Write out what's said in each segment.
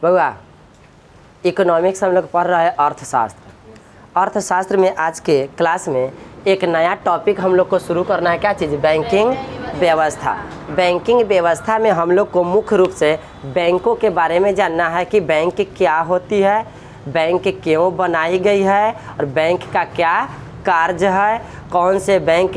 बउआ इकोनॉमिक्स हम लोग पढ़ रहे हैं अर्थशास्त्र। अर्थशास्त्र में आज के क्लास में एक नया टॉपिक हम लोग को शुरू करना है। क्या चीज़? बैंकिंग व्यवस्था। बैंकिंग व्यवस्था में हम लोग को मुख्य रूप से बैंकों के बारे में जानना है कि बैंक क्या होती है, बैंक क्यों बनाई गई है और बैंक का क्या कार्य है, कौन से बैंक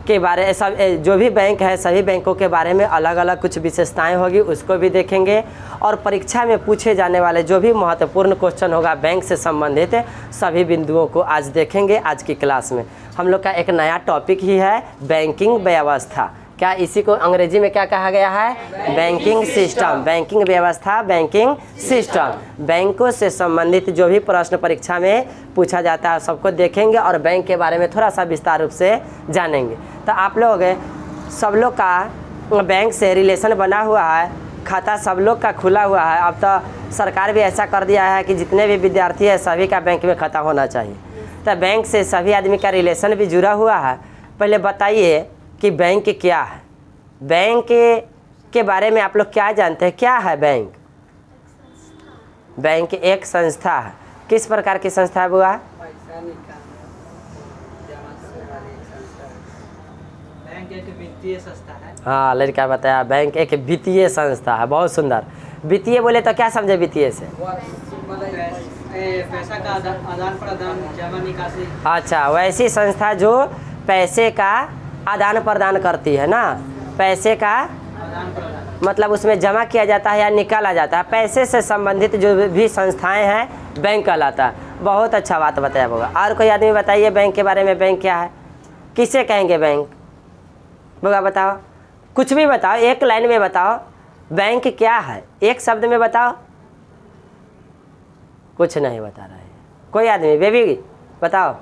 के बारे सब जो भी बैंक है सभी बैंकों के बारे में अलग अलग कुछ विशेषताएं होगी, उसको भी देखेंगे। और परीक्षा में पूछे जाने वाले जो भी महत्वपूर्ण क्वेश्चन होगा बैंक से संबंधित सभी बिंदुओं को आज देखेंगे। आज की क्लास में हम लोग का एक नया टॉपिक ही है बैंकिंग व्यवस्था। क्या इसी को अंग्रेजी में क्या कहा गया है? Banking system. बैंकिंग व्यवस्था, बैंकिंग सिस्टम। बैंकों से संबंधित जो भी प्रश्न परीक्षा में पूछा जाता है सबको देखेंगे और बैंक के बारे में थोड़ा सा विस्तार रूप से जानेंगे। तो आप लोग सब लोग का बैंक से रिलेशन बना हुआ है, खाता सब लोग का खुला हुआ है। अब तो सरकार भी ऐसा कर दिया है कि जितने भी विद्यार्थी है सभी का बैंक में खाता होना चाहिए। तो बैंक से सभी आदमी का रिलेशन भी जुड़ा हुआ है। पहले बताइए कि बैंक क्या है? बैंक के बारे में आप लोग क्या जानते हैं? क्या है बैंक? बैंक एक संस्था है। किस प्रकार की संस्था है बुआ? बैंक एक वित्तीय संस्था है। हाँ, लड़का बताया बैंक एक वित्तीय संस्था है। बहुत सुंदर। वित्तीय बोले तो क्या समझे वित्तीय से? पैसा का आदान प्रदान, जमा निकासी। अच्छा, वैसी संस्था जो पैसे का आदान प्रदान करती है ना। पैसे का आदान प्रदान मतलब उसमें जमा किया जाता है या निकाला जाता है। पैसे से संबंधित जो भी संस्थाएं हैं बैंक कहलाता है। बहुत अच्छा बात बताया होगा। और कोई आदमी बताइए बैंक के बारे में, बैंक क्या है? किसे कहेंगे बैंक? बोगा बताओ, कुछ भी बताओ, एक लाइन में बताओ बैंक क्या है, एक शब्द में बताओ। कुछ नहीं बता रहा है कोई आदमी। बेबी बताओ।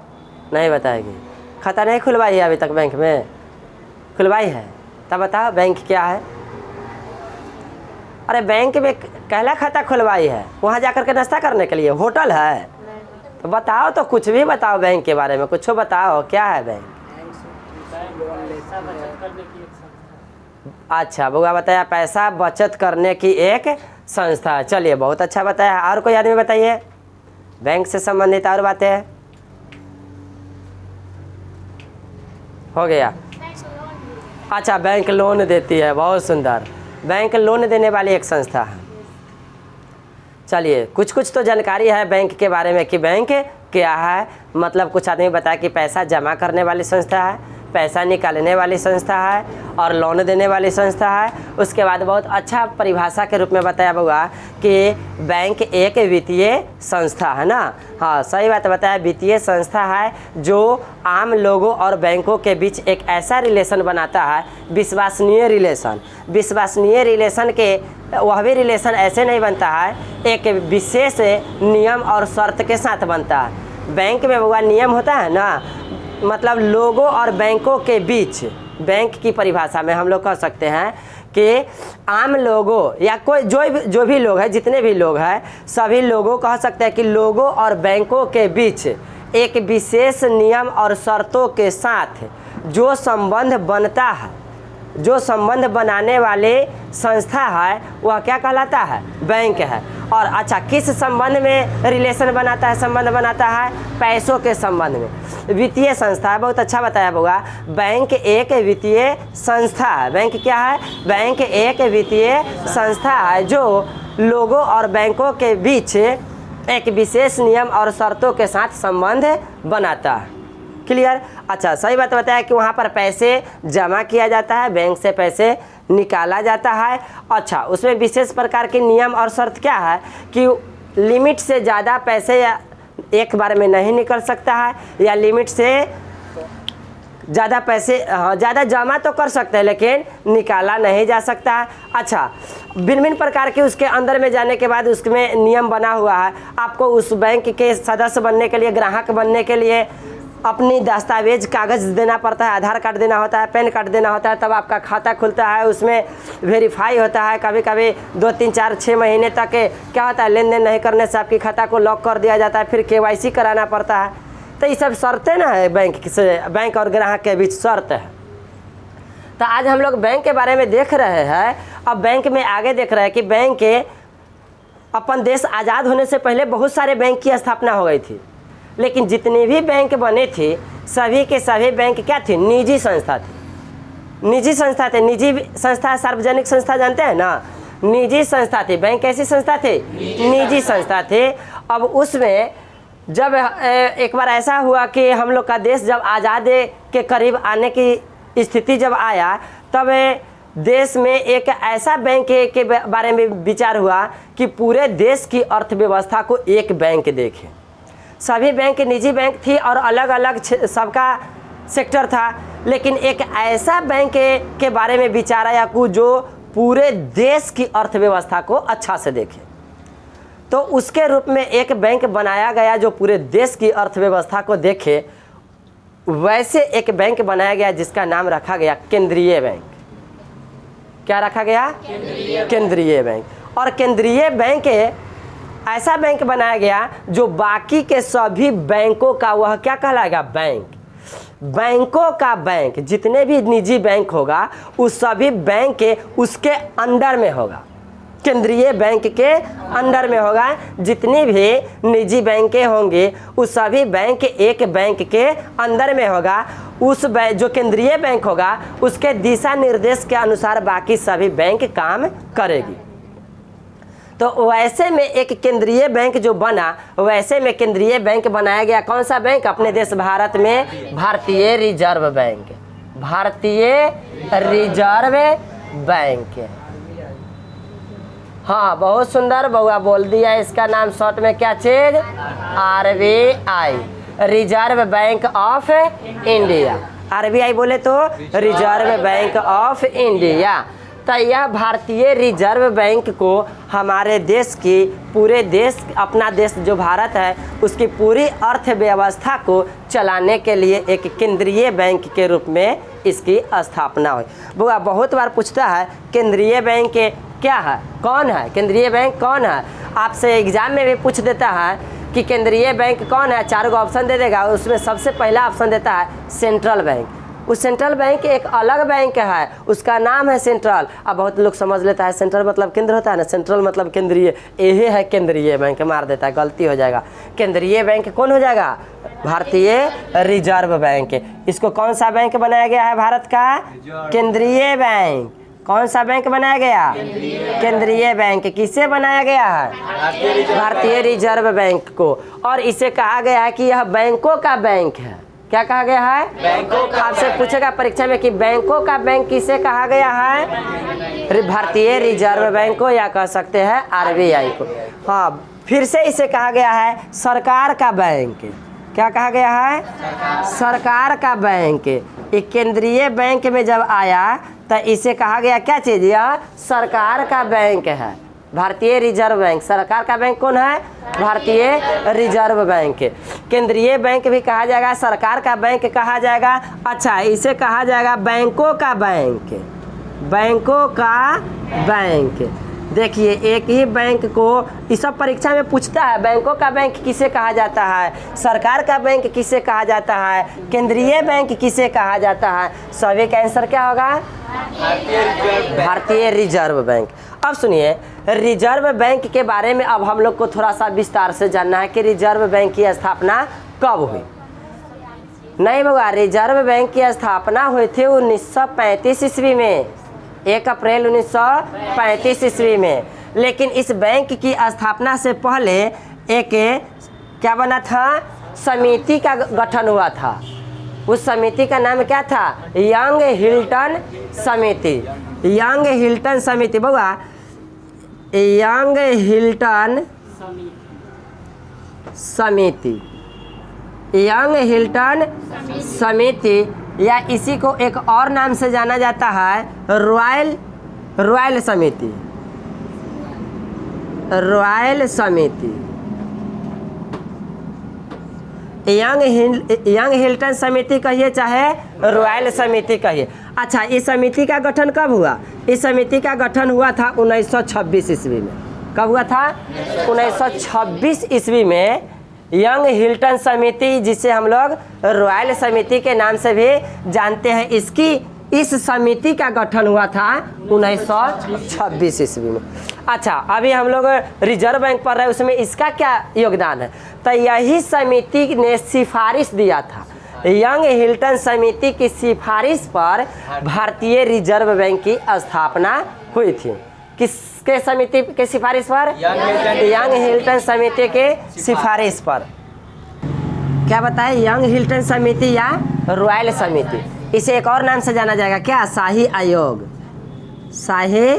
नहीं बताएगी। खाता नहीं खुलवाई है अभी तक बैंक में? खुलवाई है तब बताओ बैंक क्या है। अरे बैंक में कहला खाता खुलवाई है, वहाँ जाकर के नाश्ता करने के लिए होटल है? तो बताओ, तो कुछ भी बताओ बैंक के बारे में, कुछ बताओ क्या है बैंक। अच्छा, बुआ बताया पैसा बचत करने की एक संस्था है। चलिए बहुत अच्छा बताया। और कोई आदमी बताइए बैंक से संबंधित और बातें। हो गया। अच्छा, बैंक लोन देती है। बहुत सुंदर। बैंक लोन देने वाली एक संस्था है। चलिए कुछ कुछ तो जानकारी है बैंक के बारे में कि बैंक क्या है। मतलब कुछ आदमी बताया कि पैसा जमा करने वाली संस्था है, पैसा निकालने वाली संस्था है और लोन देने वाली संस्था है। उसके बाद बहुत अच्छा परिभाषा के रूप में बताया होगा कि बैंक एक वित्तीय संस्था है ना। हाँ, सही बात बताया। वित्तीय संस्था है जो आम लोगों और बैंकों के बीच एक ऐसा रिलेशन बनाता है, विश्वसनीय रिलेशन। विश्वसनीय रिलेशन के वह भी रिलेशन ऐसे नहीं बनता है, एक विशेष नियम और शर्त के साथ बनता है। बैंक में वह नियम होता है ना, मतलब लोगों और बैंकों के बीच। बैंक की परिभाषा में हम लोग कह सकते हैं कि आम लोगों या कोई जो भी लोग हैं, जितने भी लोग हैं सभी लोगों कह सकते हैं कि लोगों और बैंकों के बीच एक विशेष नियम और शर्तों के साथ जो संबंध बनता है, जो संबंध बनाने वाले संस्था है वह क्या कहलाता है? बैंक है। और अच्छा, किस संबंध में रिलेशन बनाता है, संबंध बनाता है? पैसों के संबंध में। वित्तीय संस्था है। बहुत अच्छा बताया होगा। बैंक एक वित्तीय संस्था है। बैंक क्या है? बैंक एक वित्तीय संस्था है जो लोगों और बैंकों के बीच एक विशेष नियम और शर्तों के साथ संबंध बनाता है। क्लियर? अच्छा, सही बात बताया कि वहाँ पर पैसे जमा किया जाता है, बैंक से पैसे निकाला जाता है। अच्छा, उसमें विशेष प्रकार के नियम और शर्त क्या है कि लिमिट से ज़्यादा पैसे या एक बार में नहीं निकल सकता है, या लिमिट से ज़्यादा पैसे ज़्यादा जमा तो कर सकते हैं लेकिन निकाला नहीं जा सकता है। अच्छा, भिन्न भिन्न प्रकार के उसके अंदर में जाने के बाद उसमें नियम बना हुआ है। आपको उस बैंक के सदस्य बनने के लिए, ग्राहक बनने के लिए अपनी दस्तावेज कागज़ देना पड़ता है, आधार कार्ड देना होता है, पैन कार्ड देना होता है, तब आपका खाता खुलता है। उसमें वेरीफाई होता है। कभी कभी 2, 3, 4, 6 महीने तक क्या होता है, लेन देन नहीं करने से आपकी खाता को लॉक कर दिया जाता है, फिर KYC कराना पड़ता है। तो ये सब शर्तें ना है बैंक से, बैंक और ग्राहक के बीच शर्त है। तो आज हम लोग बैंक के बारे में देख रहे हैं। अब बैंक में आगे देख रहे हैं कि बैंक अपन देश आज़ाद होने से पहले बहुत सारे बैंक की स्थापना हो गई थी, लेकिन जितने भी बैंक बने थे सभी के सभी बैंक क्या थे? निजी संस्था थे। निजी संस्था थे। निजी संस्था सार्वजनिक संस्था जानते हैं ना, निजी संस्था थे। बैंक कैसी संस्था थे? निजी संस्था थे। अब उसमें जब एक बार ऐसा हुआ कि हम लोग का देश जब आज़ादी के करीब आने की स्थिति जब आया, तब देश में एक ऐसा बैंक के बारे में विचार हुआ कि पूरे देश की अर्थव्यवस्था को एक बैंक देखे। सभी बैंक निजी बैंक थी और अलग अलग सबका सेक्टर था, लेकिन एक ऐसा बैंक के बारे में विचार आया कि जो पूरे देश की अर्थव्यवस्था को अच्छा से देखे। तो उसके रूप में एक बैंक बनाया गया जो पूरे देश की अर्थव्यवस्था को देखे। वैसे एक बैंक बनाया गया जिसका नाम रखा गया केंद्रीय बैंक। क्या रखा गया? केंद्रीय बैंक। और केंद्रीय बैंक ऐसा बैंक बनाया गया जो बाकी के सभी बैंकों का वह क्या कहलाएगा? बैंक। बैंकों का बैंक, जितने भी निजी बैंक होगा उस सभी बैंक के उसके अंडर में होगा। केंद्रीय बैंक के अंडर में होगा। जितनी भी निजी बैंकें होंगी उस सभी बैंक एक बैंक के अंदर में होगा। उस जो केंद्रीय बैंक होगा उसके दिशा निर्देश के अनुसार बाकी सभी बैंक काम करेगी। तो वैसे में एक केंद्रीय बैंक जो बना, वैसे में केंद्रीय बैंक बनाया गया। कौन सा बैंक? अपने देश भारत में भारतीय रिजर्व बैंक। भारतीय रिजर्व बैंक। हाँ, बहुत सुंदर बउआ बोल दिया। इसका नाम शॉर्ट में क्या चीज? RBI, reserve bank of India. RBI बोले तो रिजर्व बैंक ऑफ इंडिया। तो यह भारतीय रिजर्व बैंक को हमारे देश की, पूरे देश, अपना देश जो भारत है उसकी पूरी अर्थव्यवस्था को चलाने के लिए एक केंद्रीय बैंक के रूप में इसकी स्थापना हुई। बुआ बहुत बार पूछता है केंद्रीय बैंक क्या है, कौन है? केंद्रीय बैंक कौन है? आपसे एग्जाम में भी पूछ देता है कि केंद्रीय बैंक कौन है। 4 ऑप्शन दे देगा, उसमें सबसे पहला ऑप्शन देता है सेंट्रल बैंक। उस सेंट्रल बैंक एक अलग बैंक है, उसका नाम है सेंट्रल। अब बहुत लोग समझ लेता है सेंट्रल मतलब केंद्र होता है ना, सेंट्रल मतलब केंद्रीय। यही है केंद्रीय बैंक, मार देता है, गलती हो जाएगा। केंद्रीय बैंक कौन हो जाएगा? भारतीय रिजर्व बैंक। इसको कौन सा बैंक बनाया गया है? भारत का केंद्रीय बैंक। कौन सा बैंक बनाया गया? केंद्रीय बैंक। किसे बनाया गया है? भारतीय रिजर्व बैंक को। और इसे कहा गया है कि यह बैंकों का बैंक है। क्या कहा गया है? बैंकों का। आपसे पूछेगा परीक्षा में कि बैंकों का बैंक किसे कहा गया है? भारतीय रिजर्व बैंक को, या कह सकते हैं RBI को। हाँ, फिर से इसे कहा गया है सरकार का बैंक। क्या कहा गया है? सरकार का बैंक। एक केंद्रीय बैंक में जब आया तो इसे कहा गया क्या चीज? यह सरकार का बैंक है। भारतीय रिजर्व बैंक। सरकार का बैंक कौन है? भारतीय रिजर्व बैंक। केंद्रीय बैंक भी कहा जाएगा, सरकार का बैंक कहा जाएगा। अच्छा, इसे कहा जाएगा बैंकों का बैंक। बैंकों का बैंक। देखिए, एक ही बैंक को इस सब परीक्षा में पूछता है, बैंकों का बैंक किसे कहा जाता है, सरकार का बैंक किसे कहा जाता है, केंद्रीय बैंक किसे कहा जाता है। सभी का आंसर क्या होगा? भारतीय रिजर्व बैंक। अब सुनिए, रिजर्व बैंक के बारे में अब हम लोग को थोड़ा सा विस्तार से जानना है कि रिजर्व बैंक की स्थापना कब हुई। नहीं बाबा, रिजर्व बैंक की स्थापना हुई थी 1935 ईस्वी में, 1 अप्रैल 1935 ईस्वी में। लेकिन इस बैंक की स्थापना से पहले एक क्या बना था? समिति का गठन हुआ था। उस समिति का नाम क्या था? यंग हिल्टन समिति। यंग हिल्टन समिति बाबा, यंग हिल्टन समिति। यंग हिल्टन समिति, या इसी को एक और नाम से जाना जाता है रॉयल समिति। रॉयल समिति। यंग हिल्टन समिति कहिए चाहे रॉयल समिति कहिए। अच्छा, इस समिति का गठन कब हुआ? इस समिति का गठन हुआ था 1926 ईस्वी में। कब हुआ था? 1926 ईस्वी में यंग हिल्टन समिति, जिसे हम लोग रॉयल समिति के नाम से भी जानते हैं, इसकी इस समिति का गठन हुआ था 1926 ईस्वी में। अच्छा, अभी हम लोग रिजर्व बैंक पढ़ रहे हैं, उसमें इसका क्या योगदान है? तो यही समिति ने सिफारिश दिया था, यंग हिल्टन समिति की सिफारिश पर भारतीय रिजर्व बैंक की स्थापना हुई थी। किसके समिति के सिफारिश पर? यंग हिल्टन समिति के सिफारिश पर। क्या बताए? यंग हिल्टन समिति या रॉयल समिति। इसे एक और नाम से जाना जाएगा, क्या? शाही आयोग। शाही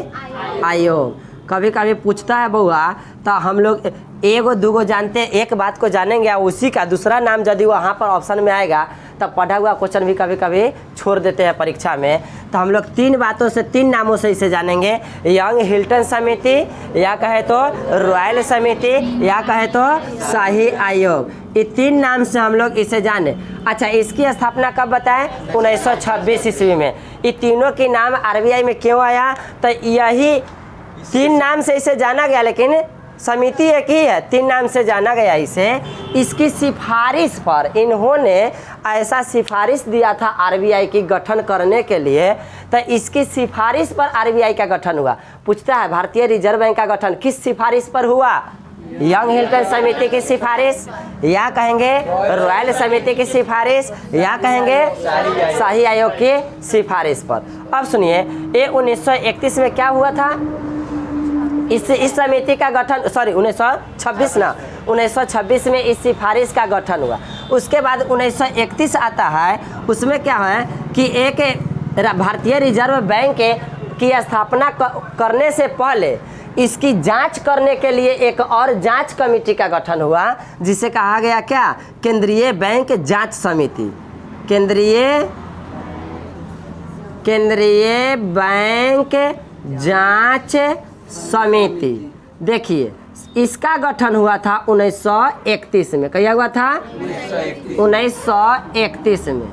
आयोग। कभी कभी पूछता है बउआ, तो हम लोग एगो दूगो जानते हैं, एक बात को जानेंगे, उसी का दूसरा नाम यदि वहाँ पर ऑप्शन में आएगा तब पढ़ा हुआ क्वेश्चन भी कभी कभी छोड़ देते हैं परीक्षा में। तो हम लोग 3 बातों से, 3 नामों से इसे जानेंगे, यंग हिल्टन समिति, या कहे तो रॉयल समिति, या कहे तो शाही आयोग। ये 3 नाम से हम लोग इसे जाने। अच्छा, इसकी स्थापना कब बताएं? 1926 ईस्वी में। ये तीनों के नाम आरबीआई में क्यों आया? तो यही 3 नाम से इसे जाना गया, लेकिन समिति एक ही है, 3 नाम से जाना गया इसे। इसकी सिफारिश पर इन्होंने ऐसा सिफारिश दिया था आरबीआई की गठन करने के लिए, तो इसकी सिफारिश पर आरबीआई का गठन हुआ। पूछता है भारतीय रिजर्व बैंक का गठन किस सिफारिश पर हुआ? यंग हिल्टन समिति की सिफारिश, या कहेंगे रॉयल समिति की सिफारिश, या कहेंगे शाही आयोग की सिफारिश पर। अब सुनिए, ये 1931 में क्या हुआ था? इस समिति का गठन, सॉरी 1926 ना, 1926 में इस सिफारिश का गठन हुआ। उसके बाद 1931 आता है, उसमें क्या है कि एक भारतीय रिजर्व बैंक की स्थापना करने से पहले इसकी जांच करने के लिए एक और जांच कमेटी का गठन हुआ, जिसे कहा गया क्या? केंद्रीय बैंक जांच समिति। केंद्रीय बैंक जांच समिति। देखिए, इसका गठन हुआ था 1931 में। क्या हुआ था? 1931 में।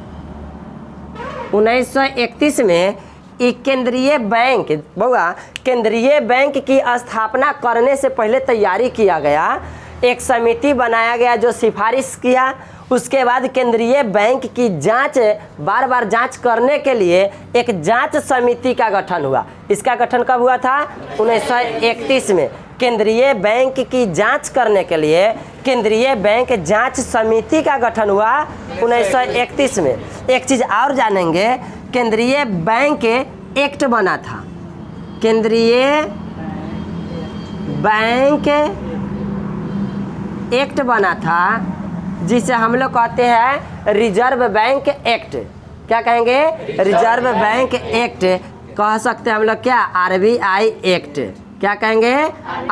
1931 में केंद्रीय बैंक, बउआ, केंद्रीय बैंक की स्थापना करने से पहले तैयारी किया गया, एक समिति बनाया गया जो सिफारिश किया। उसके बाद केंद्रीय बैंक की जांच, बार बार जांच करने के लिए एक जांच समिति का गठन हुआ। इसका गठन कब हुआ था? 1931 में। केंद्रीय बैंक की जांच करने के लिए केंद्रीय बैंक जांच समिति का गठन हुआ 1931 में। एक चीज़ और जानेंगे, केंद्रीय बैंक एक्ट बना था। केंद्रीय बैंक एक्ट बना था, जिसे हम लोग कहते हैं रिजर्व बैंक एक्ट। क्या कहेंगे? Reserve bank act. कह सकते हैं हम लोग क्या? RBI act. क्या कहेंगे?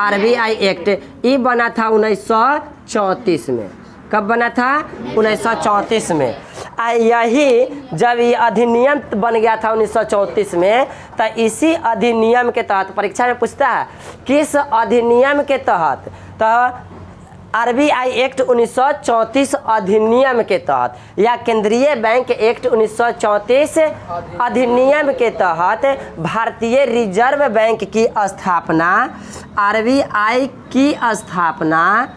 RBI act. ये बना था 1934 में। कब बना था? 1934 में। यही जब ये अधिनियम बन गया था 1934 में, तो इसी अधिनियम के तहत परीक्षा में पूछता है किस अधिनियम के तहत, तो आरबीआई एक्ट 1934 अधिनियम के तहत, या केंद्रीय बैंक एक्ट 1934 अधिनियम के तहत भारतीय रिजर्व बैंक की स्थापना, आरबीआई की स्थापना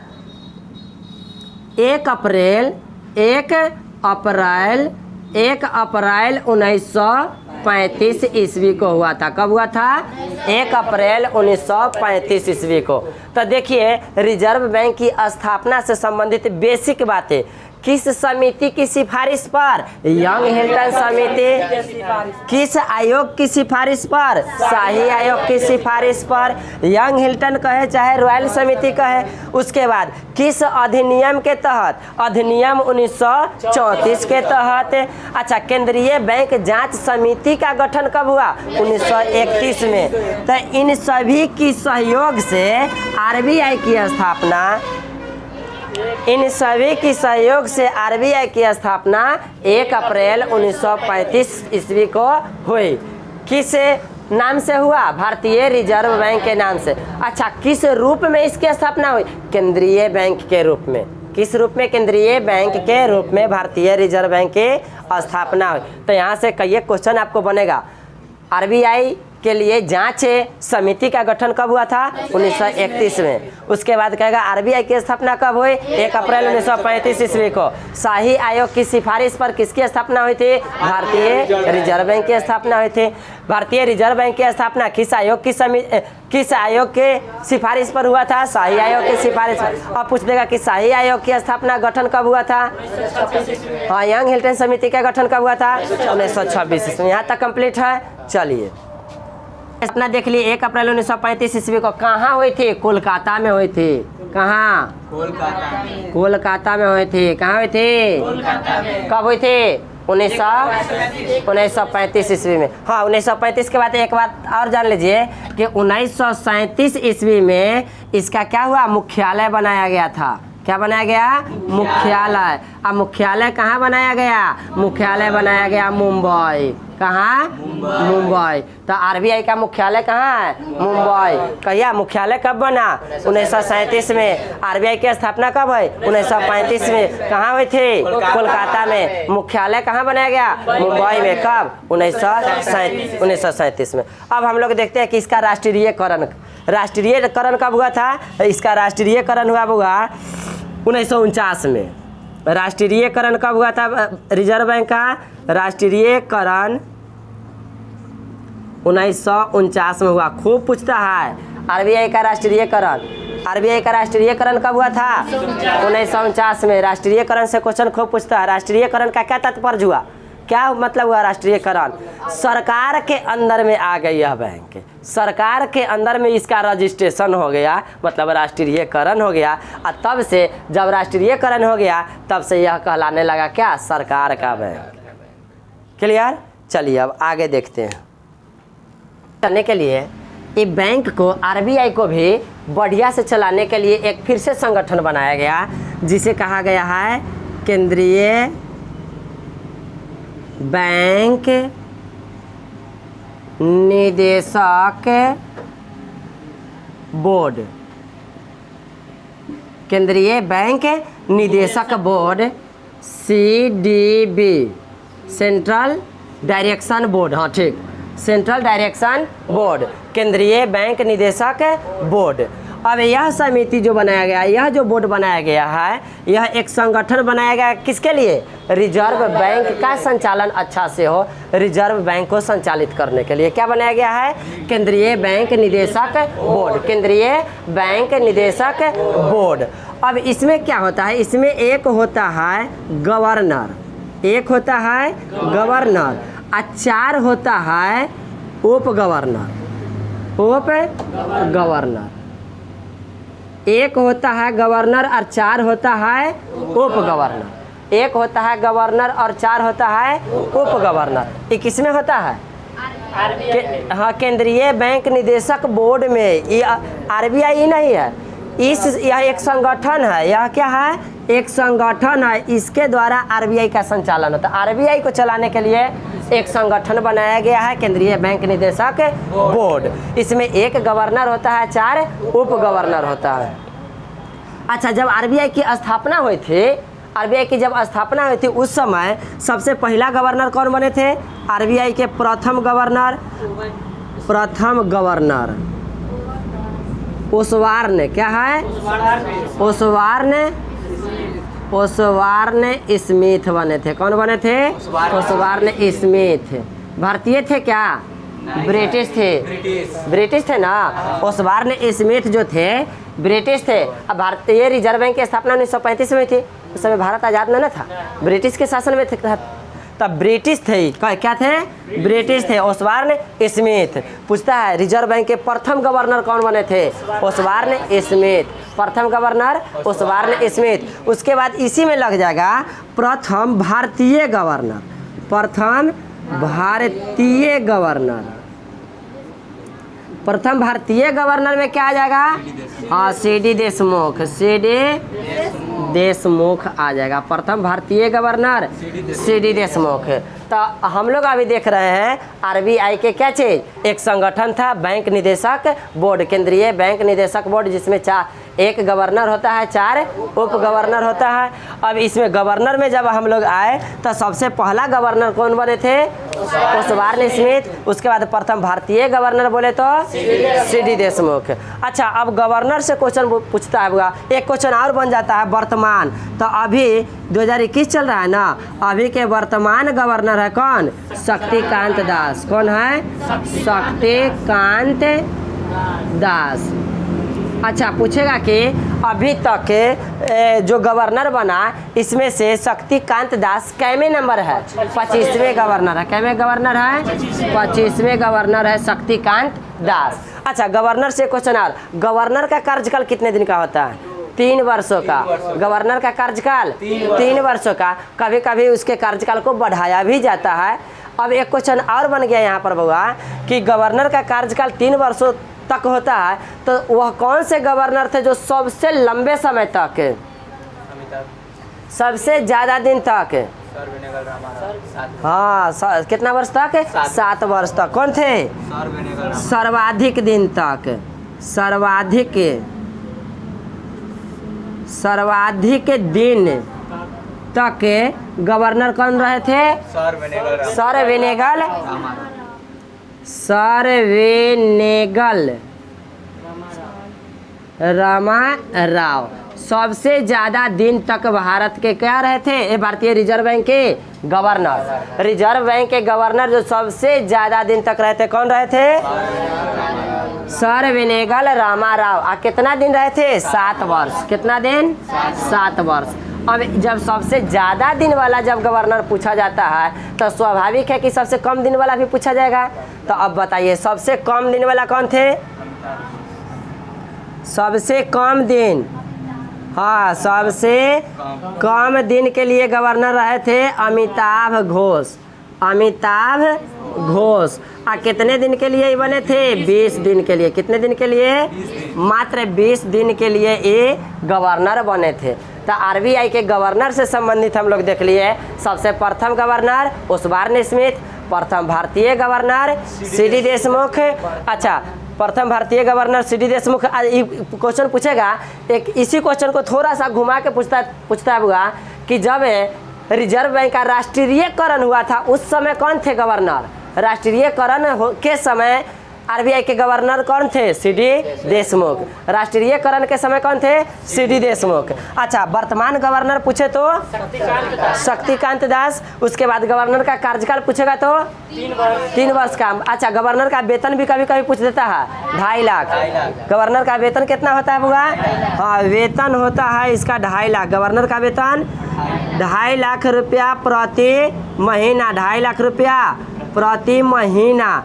1 अप्रैल 1935 ईस्वी को हुआ था। कब हुआ था? 1 अप्रैल 1935 ईस्वी को। तो देखिए, रिजर्व बैंक की स्थापना से संबंधित बेसिक बातें किस समिति की सिफारिश पर? यंग हिल्टन समिति। किस आयोग की सिफारिश पर? शाही आयोग की सिफारिश पर। यंग हिल्टन कहे चाहे रॉयल समिति कहे। उसके बाद किस अधिनियम के तहत? अधिनियम 1934 के तहत। अच्छा, केंद्रीय बैंक जांच समिति का गठन कब हुआ? 1931 में। तो इन सभी की सहयोग से आरबीआई की स्थापना, इन सभी की सहयोग से आरबीआई की स्थापना 1 अप्रैल 1935 ईस्वी को हुई। किस नाम से हुआ? भारतीय रिजर्व बैंक के नाम से। अच्छा, किस रूप में इसकी स्थापना हुई? केंद्रीय बैंक के रूप में। किस रूप में? केंद्रीय बैंक के रूप में भारतीय रिजर्व बैंक की स्थापना हुई। तो यहाँ से कई क्वेश्चन आपको बनेगा। आरबीआई के लिए जांच समिति का गठन कब हुआ था? 1931 में। उसके बाद कहेगा आरबीआई की स्थापना कब हुई? 1 अप्रैल 1935 ईस्वी को। शाही आयोग की सिफारिश पर किसकी स्थापना हुई थी? भारतीय रिजर्व बैंक की स्थापना हुई थी। भारतीय रिजर्व बैंक की स्थापना किस आयोग के सिफारिश पर हुआ था? शाही आयोग की सिफारिश पर। अब पूछ देगा कि शाही आयोग की स्थापना गठन कब हुआ था? हाँ, यंग हिल्टन समिति का गठन कब हुआ था? 1926 ईस्वी। यहाँ तक कंप्लीट है। चलिए अपना देख लिए 1 अप्रैल 1935 ईस्वी को कहाँ हुई थी? कोलकाता में हुई थी। कहाँ? कोलकाता में हुई थी। कहाँ हुई थी? कब हुई थी? 1935 ईस्वी में। हाँ, 1935 के बाद एक बात और जान लीजिए कि 1937 ईस्वी में इसका क्या हुआ? मुख्यालय बनाया गया था। क्या बनाया गया? मुख्यालय। अब मुख्यालय कहाँ बनाया गया? मुख्यालय बनाया गया मुंबई। कहाँ? मुंबई। तो आरबीआई का मुख्यालय कहाँ है? मुंबई। कहिए मुख्यालय कब बना? 1937 में। आरबीआई की स्थापना कब है? 1935 में। कहाँ हुई थी? कोलकाता में। मुख्यालय कहाँ बनाया गया? मुंबई में। कब? 1937 में। अब हम लोग देखते हैं कि इसका राष्ट्रीयकरण कब हुआ था? इसका राष्ट्रीयकरण हुआ 1949 में। राष्ट्रीयकरण कब हुआ था रिजर्व बैंक का? राष्ट्रीयकरण 1949 में हुआ। खूब पूछता है आरबीआई का राष्ट्रीयकरण कब हुआ था? 1949 में। राष्ट्रीयकरण से क्वेश्चन खूब पूछता है। राष्ट्रीयकरण का क्या तात्पर्य हुआ? क्या मतलब हुआ राष्ट्रीयकरण? सरकार के अंदर में आ गई यह बैंक, सरकार के अंदर में इसका रजिस्ट्रेशन हो गया, मतलब राष्ट्रीयकरण हो गया। और तब से जब राष्ट्रीयकरण हो गया तब से यह कहलाने लगा क्या? सरकार का बैंक। क्लियर? चलिए अब आगे देखते हैं। करने के लिए ये बैंक को, आरबीआई को भी बढ़िया से चलाने के लिए एक फिर से संगठन बनाया गया जिसे कहा गया है केंद्रीय बैंक निदेशक बोर्ड। केंद्रीय बैंक निदेशक board, CDB, central direction board. हाँ ठीक, सेंट्रल डायरेक्शन बोर्ड, केंद्रीय बैंक निदेशक बोर्ड। अब यह समिति जो बनाया गया, यह जो बोर्ड बनाया गया है, यह एक संगठन बनाया गया किसके लिए? रिजर्व बैंक का संचालन अच्छा से हो, रिजर्व बैंक को संचालित करने के लिए क्या बनाया गया है? केंद्रीय बैंक निदेशक बोर्ड, केंद्रीय बैंक निदेशक बोर्ड। अब इसमें क्या होता है? इसमें एक होता है गवर्नर, एक होता है गवर्नर और 4 होता है उप गवर्नर। एक होता है गवर्नर और 4 होता है उप गवर्नर। एक होता है गवर्नर और 4 होता है उप गवर्नर। ये किसमें होता है? हाँ, केंद्रीय बैंक निदेशक बोर्ड में। ये आरबीआई नहीं है, यह एक संगठन है। यह क्या है? एक संगठन है। इसके द्वारा आरबीआई का संचालन होता है। आरबीआई को चलाने के लिए एक संगठन बनाया गया है केंद्रीय बैंक निदेशक बोर्ड। इसमें एक गवर्नर होता है, 4 उप गवर्नर होता है। अच्छा, जब आरबीआई की स्थापना हुई थी, आरबीआई की जब स्थापना हुई थी उस समय सबसे पहला गवर्नर कौन बने थे? आरबीआई के प्रथम गवर्नर ओसवार्न। क्या है? ओसवार्न स्मिथ बने थे। कौन बने थे? ओसवार्न स्मिथ। भारतीय थे क्या? ब्रिटिश थे ना। ओसवार्न स्मिथ जो थे ब्रिटिश थे। अब भारतीय रिजर्व बैंक की स्थापना 1935 में थी। उस समय भारत आज़ाद न था, ब्रिटिश के शासन में थे। तब ब्रिटिश थे। क्या थे? ब्रिटिश थे। ओसवार्न स्मिथ। पूछता है रिजर्व बैंक के प्रथम गवर्नर कौन बने थे? ओसवार्न स्मिथ। प्रथम गवर्नर ओसवार्न स्मिथ। उसके बाद इसी में लग जाएगा प्रथम भारतीय गवर्नर। प्रथम भारतीय गवर्नर में क्या आ जाएगा? हाँ, सीडी देशमुख आ जाएगा। प्रथम भारतीय गवर्नर सीडी देशमुख। तो हम लोग अभी देख रहे हैं आरबीआई के क्या चीज़? एक संगठन था बैंक निदेशक बोर्ड, केंद्रीय बैंक निदेशक बोर्ड, जिसमें एक गवर्नर होता है, 4 उप गवर्नर होता है। अब इसमें गवर्नर में जब हम लोग आए तो सबसे पहला गवर्नर कौन बने थे? ओसवाल स्मिथ। उसके बाद प्रथम भारतीय गवर्नर बोले तो सीडी देशमुख। अच्छा, अब गवर्नर से क्वेश्चन पूछता है होगा, एक क्वेश्चन और बन जाता है वर्तमान। तो अभी 2021 चल रहा है ना, अभी के वर्तमान गवर्नर है कौन? शक्तिकांत दास। कौन है? शक्तिकांत दास। अच्छा, पूछेगा कि अभी तक जो गवर्नर बना इसमें से शक्तिकांत दास कैमे नंबर है? 25वें गवर्नर है। कैमे गवर्नर है? 25वें गवर्नर है शक्तिकांत दास। अच्छा, गवर्नर से क्वेश्चन और, गवर्नर का कार्यकाल कितने दिन का होता है? 3 वर्षों का। गवर्नर का कार्यकाल 3 वर्षों का। कभी कभी उसके कार्यकाल को बढ़ाया भी जाता है। अब एक क्वेश्चन और बन गया यहाँ पर बउआ कि गवर्नर का कार्यकाल 3 वर्षों तक होता है, तो वह कौन से गवर्नर थे जो सबसे लंबे समय तक, सबसे ज्यादा दिन तक? हाँ, कितना वर्ष तक? 7 वर्ष तक। कौन थे? सर्वाधिक दिन तक। सर्वाधिक दिन तक गवर्नर कौन रहे थे? सर वेनेगल रामाराव सबसे ज्यादा दिन तक भारत के क्या रहे थे? भारतीय रिजर्व बैंक के गवर्नर। रिजर्व बैंक के गवर्नर जो सबसे ज्यादा दिन तक रहे थे, कौन रहे थे? सर वेनेगल रामाराव। कितना दिन रहे थे? 7 वर्ष। कितना दिन? 7 वर्ष। अब जब सबसे ज़्यादा दिन वाला जब गवर्नर पूछा जाता है तो स्वाभाविक है कि सबसे कम दिन वाला भी पूछा जाएगा। तो अब बताइए सबसे कम दिन वाला कौन थे? सबसे कम दिन, हाँ, सबसे कम दिन के लिए गवर्नर रहे थे अमिताभ घोष। कितने दिन के लिए बने थे? 20 दिन के लिए। कितने दिन के लिए? मात्र 20 दिन के लिए ये गवर्नर बने थे। तो आरबीआई के गवर्नर से संबंधित हम लोग देख लिए। सबसे प्रथम गवर्नर ओसवाल स्मिथ, प्रथम भारतीय गवर्नर सीडी देशमुख। अच्छा, प्रथम भारतीय गवर्नर सीडी देशमुख। क्वेश्चन पूछेगा, एक इसी क्वेश्चन को थोड़ा सा घुमा के पूछता हुआ कि जब रिजर्व बैंक का राष्ट्रीयकरण हुआ था उस समय कौन थे गवर्नर? राष्ट्रीयकरण के समय आरबीआई के गवर्नर कौन थे? सीडी देशमुख। राष्ट्रीयकरण के समय कौन थे? सीडी देशमुख। अच्छा, वर्तमान गवर्नर पूछे तो शक्तिकांत दास। उसके बाद गवर्नर का कार्यकाल पूछेगा तो 3 वर्ष का। अच्छा, गवर्नर का वेतन भी कभी कभी पूछ देता है, 2.5 लाख। गवर्नर का वेतन कितना होता है बुआ? हाँ, वेतन होता है इसका 2.5 लाख। गवर्नर का वेतन 2.5 लाख रुपया प्रति महीना। 2.5 लाख रुपया प्रति महीना।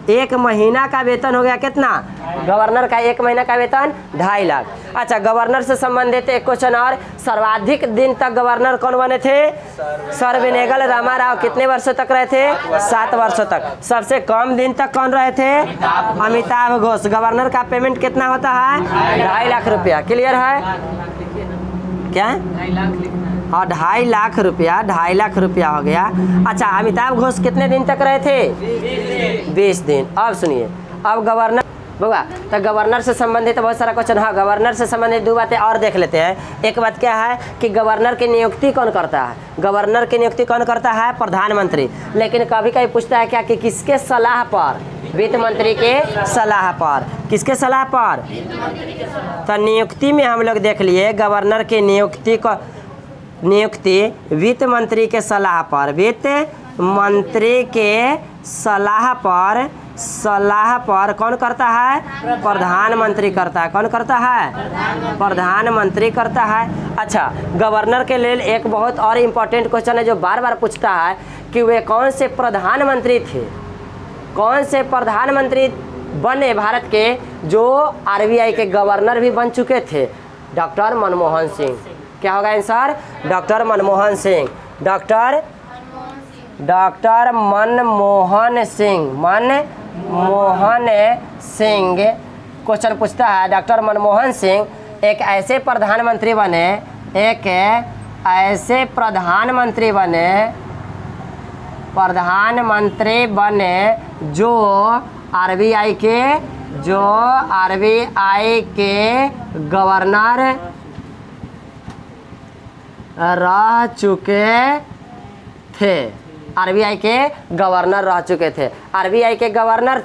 1 महीना का वेतन हो गया कितना? गवर्नर का 1 महीना का वेतन 2.5 लाख। अच्छा, गवर्नर से संबंधित एक क्वेश्चन और, सर्वाधिक दिन तक गवर्नर कौन बने थे? सर वेनेगल रामाराव। कितने वर्षों तक रहे थे? 7 वर्षों तक। सबसे कम दिन तक कौन रहे थे? अमिताभ घोष। गवर्नर का पेमेंट कितना होता है? 2.5 लाख रुपया। क्लियर है क्या? हाँ, 2.5 लाख रुपया। 2.5 लाख रुपया हो गया। अच्छा, अमिताभ घोष कितने दिन तक रहे थे? 20 दिन। अब सुनिए, अब गवर्नर बउआ, तो गवर्नर से संबंधित बहुत सारा क्वेश्चन। हाँ, गवर्नर से संबंधित 2 बातें और देख लेते हैं। एक बात क्या है कि गवर्नर की नियुक्ति कौन करता है? गवर्नर की नियुक्ति कौन करता है? प्रधानमंत्री। लेकिन कभी कभी पूछता है क्या कि किसके सलाह पर? वित्त मंत्री के सलाह पर। किसके सलाह पर? तो नियुक्ति में हम लोग देख लिए गवर्नर की नियुक्ति वित्त मंत्री के सलाह पर। वित्त मंत्री के सलाह पर कौन करता है? प्रधानमंत्री करता है। कौन करता है? प्रधानमंत्री करता है। अच्छा, गवर्नर के लिए एक बहुत और इम्पोर्टेंट क्वेश्चन है जो बार बार पूछता है कि वे कौन से प्रधानमंत्री थे? कौन से प्रधानमंत्री बने भारत के जो आरबीआई के गवर्नर भी बन चुके थे? डॉक्टर मनमोहन सिंह। क्या होगा answer? Doctor Manmohan Singh. Doctor Manmohan Singh question पूछता है। डॉक्टर मनमोहन सिंह एक ऐसे प्रधानमंत्री बने जो आरबीआई के गवर्नर रह चुके थे। आरबीआई के गवर्नर रह चुके थे, आरबीआई के गवर्नर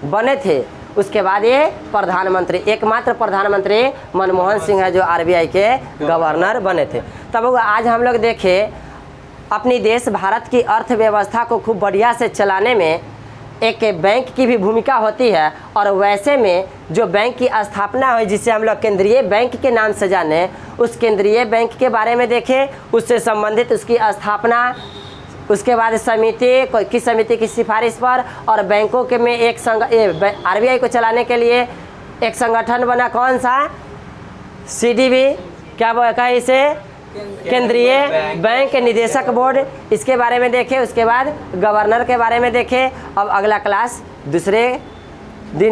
बने थे। उसके बाद ये प्रधानमंत्री, एकमात्र प्रधानमंत्री मनमोहन सिंह है जो आरबीआई के गवर्नर बने थे। तब आज हम लोग देखें अपनी देश भारत की अर्थव्यवस्था को खूब बढ़िया से चलाने में एक बैंक की भी भूमिका होती है। और वैसे में जो बैंक की स्थापना हुई जिसे हम लोग केंद्रीय बैंक के नाम से जाने, उस केंद्रीय बैंक के बारे में देखें, उससे संबंधित उसकी स्थापना, उसके बाद समिति किस समिति की सिफारिश पर, और बैंकों के में एक आरबीआई को चलाने के लिए एक संगठन बना, कौन सा, सीडीबी, क्या कहा इसे, केंद्रीय बैंक निदेशक बोर्ड, इसके बारे में देखें। उसके बाद गवर्नर के बारे में देखें। अब अगला क्लास दूसरे